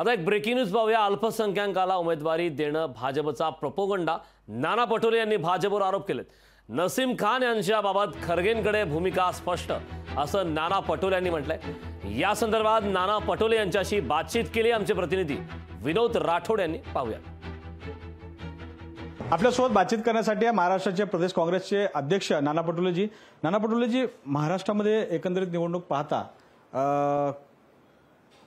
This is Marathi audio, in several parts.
आता एक ब्रेकिंग न्यूज पाहूया। अल्पसंख्याकाला उमेदवारी देणं भाजपचा प्रोपोगंडा। नाना पटोले यांनी भाजपवर आरोप केलेत। नसीम खान यांच्याबाबत खरगेंकडे भूमिका स्पष्ट असं नाना पटोले यांनी म्हटलंय। या संदर्भात नाना पटोले यांच्याशी बातचीत केली आमचे प्रतिनिधी विनोद राठोड यांनी। पाहूया। आपल्यासोबत बातचीत करण्यासाठी महाराष्ट्राचे प्रदेश काँग्रेसचे अध्यक्ष नाना पटोलेजी। नाना पटोलेजी, महाराष्ट्रामध्ये एकंदरीत निवडणूक पाहता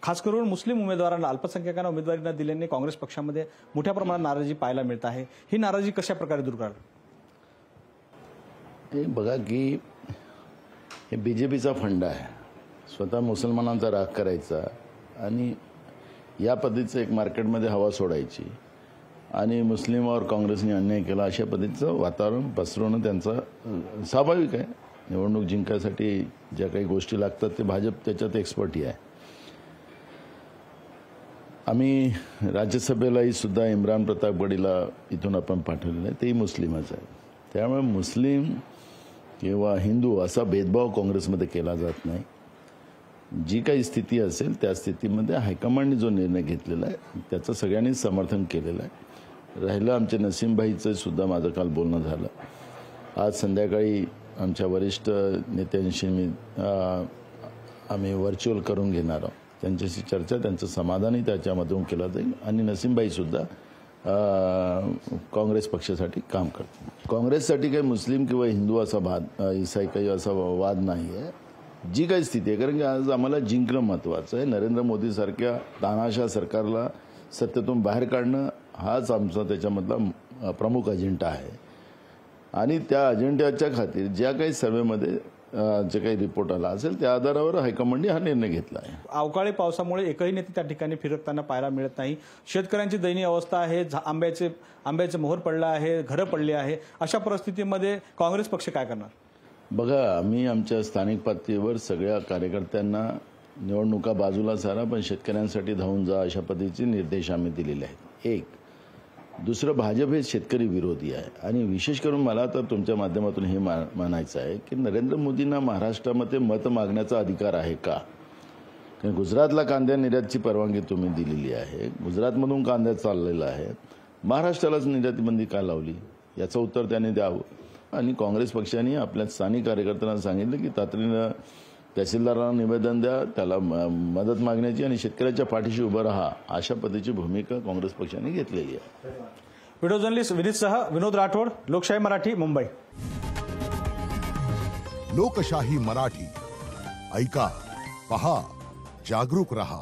खास करून मुस्लिम उमेदवारांना, अल्पसंख्याकांना उमेदवारी न दिल्याने काँग्रेस पक्षामध्ये मोठ्या प्रमाणात नाराजी पाहायला मिळत आहे। ही नाराजी कशा प्रकारे दूर कराल? हे बघा की हे बीजेपीचा फंडा आहे, स्वतः मुसलमानांचा राग करायचा आणि या पद्धतीचं एक मार्केटमध्ये हवा सोडायची आणि मुस्लिमावर काँग्रेसने अन्याय केला अशा पद्धतीचं वातावरण पसरवणं त्यांचं स्वाभाविक आहे। निवडणूक जिंकायसाठी ज्या काही गोष्टी लागतात ते भाजप त्याच्यात एक्सपर्टी आहे। आम्ही राज्यसभेलाही सुद्धा इम्रान प्रताप गडीला इथून आपण पाठवलेलं आहे, तेही मुस्लिमच आहे। त्यामुळे मुस्लिम किंवा हिंदू असा भेदभाव काँग्रेसमध्ये केला जात नाही। जी काही स्थिती असेल त्या स्थितीमध्ये हायकमांडने जो निर्णय घेतलेला आहे त्याचं सगळ्यांनी समर्थन केलेलं आहे। राहिलं आमच्या नसीमभाईचं सुद्धा माझं काल बोलणं झालं। आज संध्याकाळी आमच्या वरिष्ठ नेत्यांशी आम्ही व्हर्च्युअल करून घेणार आहोत। त्यांच्याशी चर्चा, त्यांचं समाधानही त्याच्यामधून केलं जाईल आणि नसीमभाई सुद्धा काँग्रेस पक्षासाठी काम करतात। काँग्रेससाठी काही मुस्लिम किंवा हिंदू असा इसाई काही असा वाद नाही आहे। जी काही स्थिती आहे, कारण की आज आम्हाला जिंकणं महत्त्वाचं आहे। नरेंद्र मोदीसारख्या तानाशा सरकारला सत्तेतून बाहेर काढणं हाच आमचा त्याच्यामधला प्रमुख अजेंडा आहे आणि त्या अजेंड्याच्या खातीर ज्या काही सर्वेमध्ये जे काही रिपोर्ट आला असेल त्या आधारावर हायकमांडने हा निर्णय घेतला आहे। अवकाळी पावसामुळे एकही नेते त्या ठिकाणी फिरकताना पाहायला मिळत नाही। शेतकऱ्यांची दयनीय अवस्था आहे, आंब्याचे मोहर पडला आहे, घरं पडली आहे। अशा परिस्थितीमध्ये काँग्रेस पक्ष काय करणार? बघा, आम्ही आमच्या स्थानिक पातळीवर सगळ्या कार्यकर्त्यांना निवडणुका बाजूला सारा पण शेतकऱ्यांसाठी धावून जा अशा पद्धतीचे निर्देश आम्ही दिलेले आहेत। एक दुसरं, भाजप हे शेतकरी विरोधी आहे आणि विशेष करून मला तर तुमच्या माध्यमातून हे म्हणायचं आहे की नरेंद्र मोदींना महाराष्ट्रामध्ये मत मागण्याचा अधिकार आहे का? कारण गुजरातला कांद्या निर्यातची परवानगी तुम्ही दिलेली आहे, गुजरातमधून कांद्या चाललेला आहे, महाराष्ट्रालाच निर्यातीबंदी का लावली? याचं उत्तर त्यांनी द्यावं। आणि काँग्रेस पक्षाने आपल्या स्थानिक कार्यकर्त्यांना सांगितलं की तातडीनं तहसीलदारांना निवेदन द्या, त्याला मदत मागण्याची आणि शेतकऱ्याच्या पाठीशी उभं राहा अशा पद्धतीची भूमिका काँग्रेस पक्षाने घेतलेली आहे। व्हिडिओ जर्नलिस्ट विनीतसह विनोद राठोड, लोकशाही मराठी, मुंबई। लोकशाही मराठी, ऐका, पहा, जागरूक रहा।